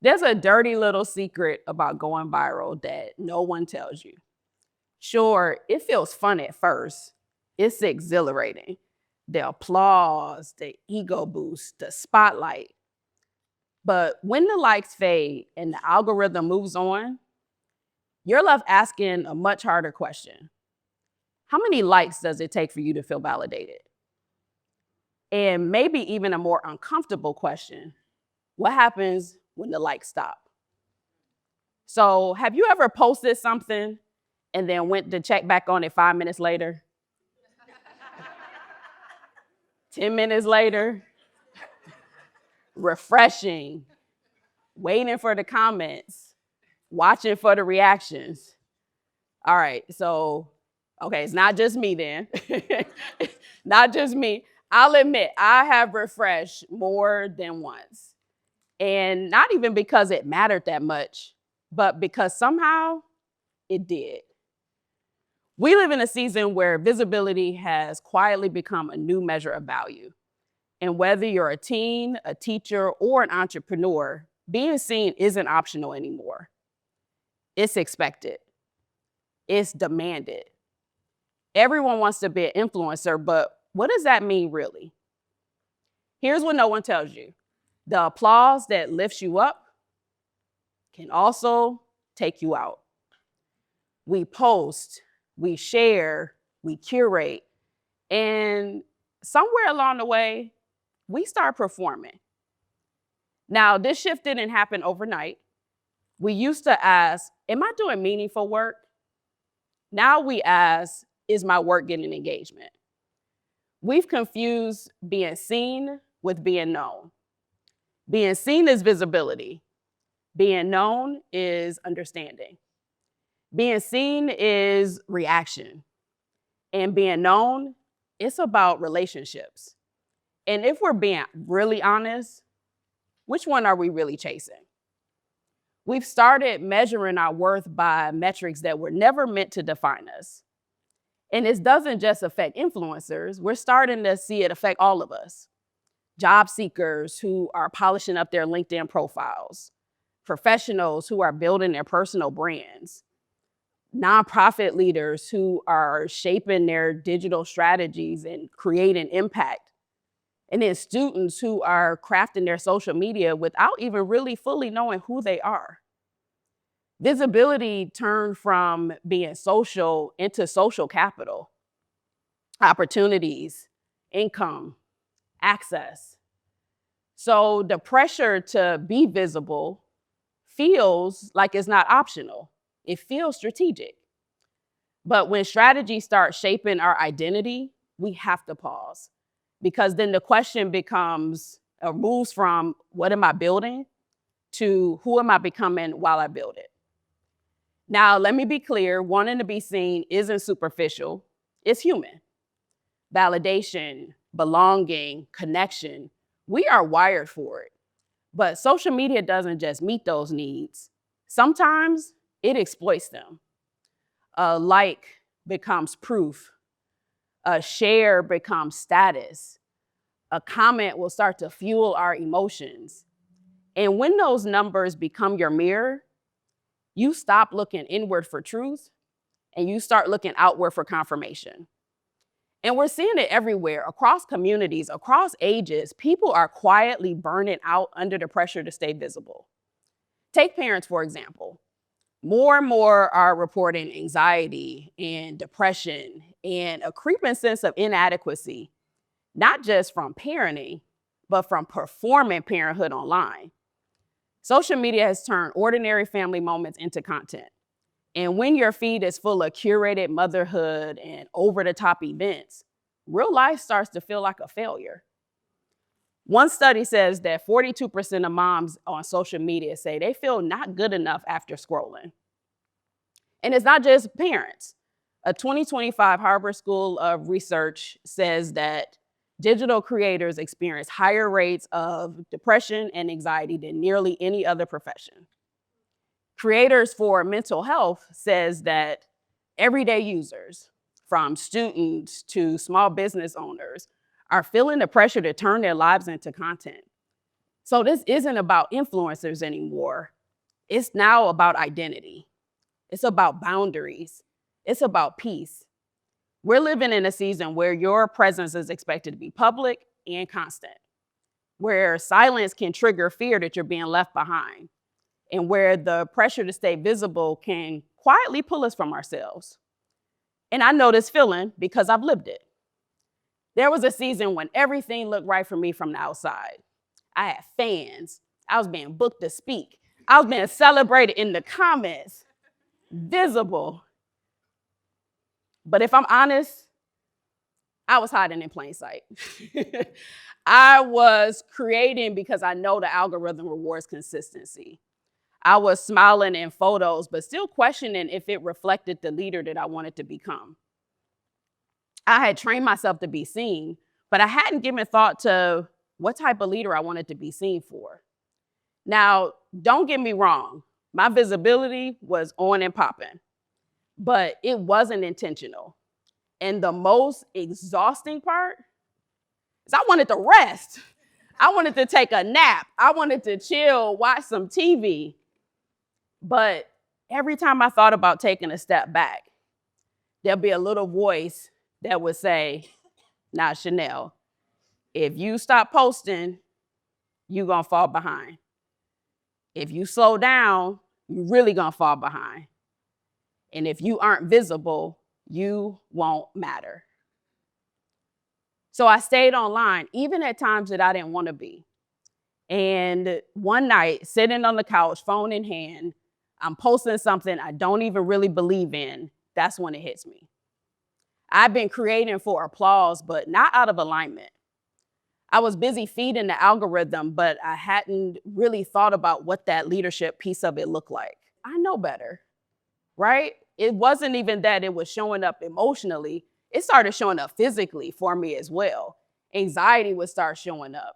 There's a dirty little secret about going viral that no one tells you. Sure, it feels fun at first. It's exhilarating. The applause, the ego boost, the spotlight. But when the likes fade and the algorithm moves on, you're left asking a much harder question. How many likes does it take for you to feel validated? And maybe even a more uncomfortable question, what happens when the likes stop? So have you ever posted something and then went to check back on it 5 minutes later? 10 minutes later? Refreshing, waiting for the comments, watching for the reactions. All right, so, okay, it's not just me then. Not just me. I'll admit, I have refreshed more than once. And not even because it mattered that much, but because somehow it did. We live in a season where visibility has quietly become a new measure of value. And whether you're a teen, a teacher, or an entrepreneur, being seen isn't optional anymore. It's expected. It's demanded. Everyone wants to be an influencer, but what does that mean really? Here's what no one tells you. The applause that lifts you up can also take you out. We post, we share, we curate, and somewhere along the way, we start performing. Now, this shift didn't happen overnight. We used to ask, am I doing meaningful work? Now we ask, is my work getting engagement? We've confused being seen with being known. Being seen is visibility. Being known is understanding. Being seen is reaction. And being known, it's about relationships. And if we're being really honest, which one are we really chasing? We've started measuring our worth by metrics that were never meant to define us. And this doesn't just affect influencers, we're starting to see it affect all of us. Job seekers who are polishing up their LinkedIn profiles, professionals who are building their personal brands, nonprofit leaders who are shaping their digital strategies and creating impact, and then students who are crafting their social media without even really fully knowing who they are. Visibility turned from being social into social capital, opportunities, income, access. So the pressure to be visible feels like it's not optional. It feels strategic. But when strategy starts shaping our identity, we have to pause, because then the question becomes, or moves from what am I building to who am I becoming while I build it? Now, let me be clear, wanting to be seen isn't superficial, it's human. Validation, belonging, connection, we are wired for it. But social media doesn't just meet those needs. Sometimes it exploits them. A like becomes proof. A share becomes status. A comment will start to fuel our emotions. And when those numbers become your mirror, you stop looking inward for truth and you start looking outward for confirmation. And we're seeing it everywhere, across communities, across ages. People are quietly burning out under the pressure to stay visible. Take parents, for example. More and more are reporting anxiety and depression and a creeping sense of inadequacy, not just from parenting, but from performing parenthood online. Social media has turned ordinary family moments into content. And when your feed is full of curated motherhood and over-the-top events, real life starts to feel like a failure. One study says that 42% of moms on social media say they feel not good enough after scrolling. And it's not just parents. A 2025 Harvard School of Research says that digital creators experience higher rates of depression and anxiety than nearly any other profession. Creators for Mental Health says that everyday users, from students to small business owners, are feeling the pressure to turn their lives into content. So this isn't about influencers anymore. It's now about identity. It's about boundaries. It's about peace. We're living in a season where your presence is expected to be public and constant, where silence can trigger fear that you're being left behind, and where the pressure to stay visible can quietly pull us from ourselves. And I know this feeling because I've lived it. There was a season when everything looked right for me from the outside. I had fans. I was being booked to speak. I was being celebrated in the comments, visible. But if I'm honest, I was hiding in plain sight. I was creating because I know the algorithm rewards consistency. I was smiling in photos, but still questioning if it reflected the leader that I wanted to become. I had trained myself to be seen, but I hadn't given thought to what type of leader I wanted to be seen for. Now, don't get me wrong, my visibility was on and popping, but it wasn't intentional. And the most exhausting part is I wanted to rest. I wanted to take a nap. I wanted to chill, watch some TV. But every time I thought about taking a step back, there'll be a little voice that would say, "Nah, Shanel, if you stop posting, you're going to fall behind. If you slow down, you're really going to fall behind. And if you aren't visible, you won't matter." So I stayed online, even at times that I didn't want to be. And one night, sitting on the couch, phone in hand, I'm posting something I don't even really believe in. That's when it hits me. I've been creating for applause, but not out of alignment. I was busy feeding the algorithm, but I hadn't really thought about what that leadership piece of it looked like. I know better, right? It wasn't even that it was showing up emotionally. It started showing up physically for me as well. Anxiety would start showing up.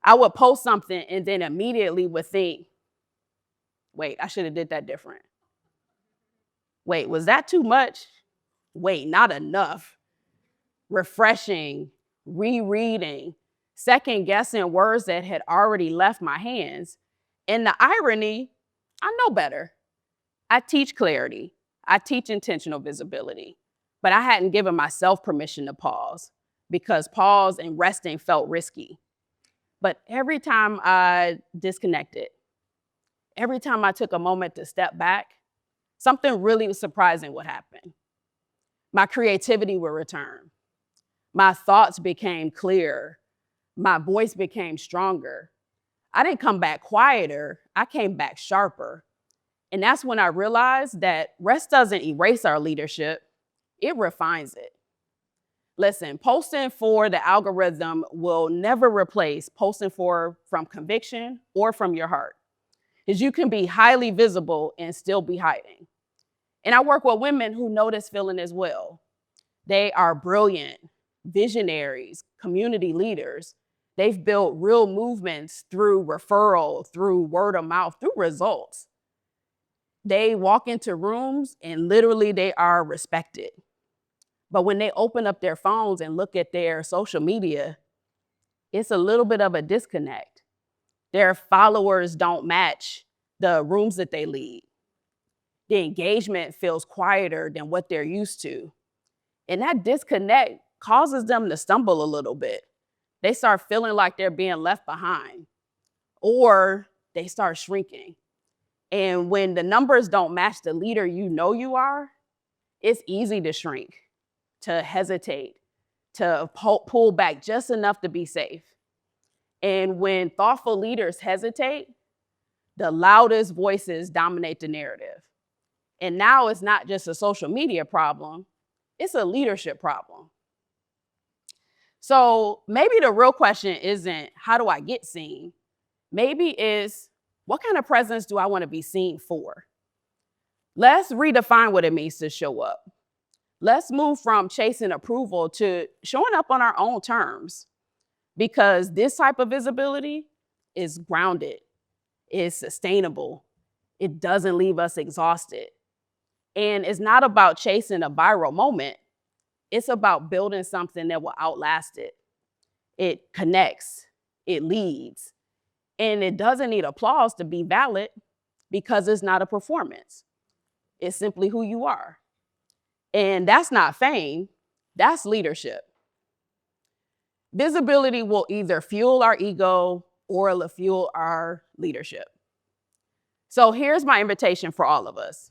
I would post something and then immediately would think, wait, I should have did that different. Wait, was that too much? Wait, not enough. Refreshing, rereading, second guessing words that had already left my hands. And the irony, I know better. I teach clarity. I teach intentional visibility. But I hadn't given myself permission to pause because pause and resting felt risky. But every time I disconnected, every time I took a moment to step back, something really surprising would happen. My creativity would return. My thoughts became clearer. My voice became stronger. I didn't come back quieter. I came back sharper. And that's when I realized that rest doesn't erase our leadership. It refines it. Listen, posting for the algorithm will never replace posting from conviction or from your heart. Because you can be highly visible and still be hiding. And I work with women who know this feeling as well. They are brilliant, visionaries, community leaders. They've built real movements through referral, through word of mouth, through results. They walk into rooms and literally they are respected. But when they open up their phones and look at their social media, it's a little bit of a disconnect. Their followers don't match the rooms that they lead. The engagement feels quieter than what they're used to. And that disconnect causes them to stumble a little bit. They start feeling like they're being left behind, or they start shrinking. And when the numbers don't match the leader you know you are, it's easy to shrink, to hesitate, to pull back just enough to be safe. And when thoughtful leaders hesitate, the loudest voices dominate the narrative. And now it's not just a social media problem, it's a leadership problem. So maybe the real question isn't, how do I get seen? Maybe it's, what kind of presence do I want to be seen for? Let's redefine what it means to show up. Let's move from chasing approval to showing up on our own terms, because this type of visibility is grounded, is sustainable. It doesn't leave us exhausted. And it's not about chasing a viral moment. It's about building something that will outlast it. It connects, it leads, And it doesn't need applause to be valid because it's not a performance. It's simply who you are. And that's not fame, that's leadership. Visibility will either fuel our ego or it'll fuel our leadership. So here's my invitation for all of us.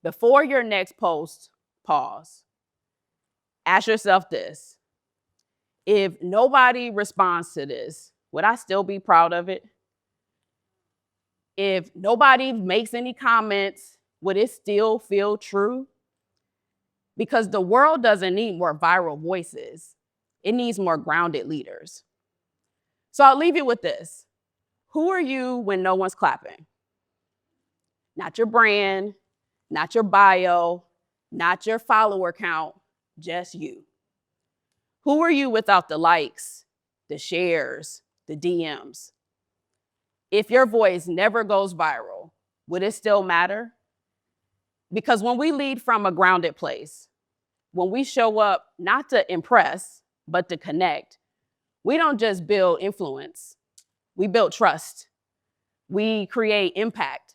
Before your next post, pause. Ask yourself this. If nobody responds to this, would I still be proud of it? If nobody makes any comments, would it still feel true? Because the world doesn't need more viral voices. It needs more grounded leaders. So I'll leave you with this. Who are you when no one's clapping? Not your brand, not your bio, not your follower count, just you. Who are you without the likes, the shares, the DMs? If your voice never goes viral, would it still matter? Because when we lead from a grounded place, when we show up not to impress, but to connect, we don't just build influence, we build trust. We create impact.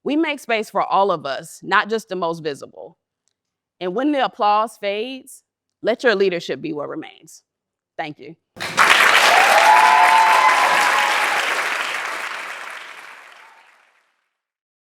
We make space for all of us, not just the most visible. And when the applause fades, let your leadership be what remains. Thank you.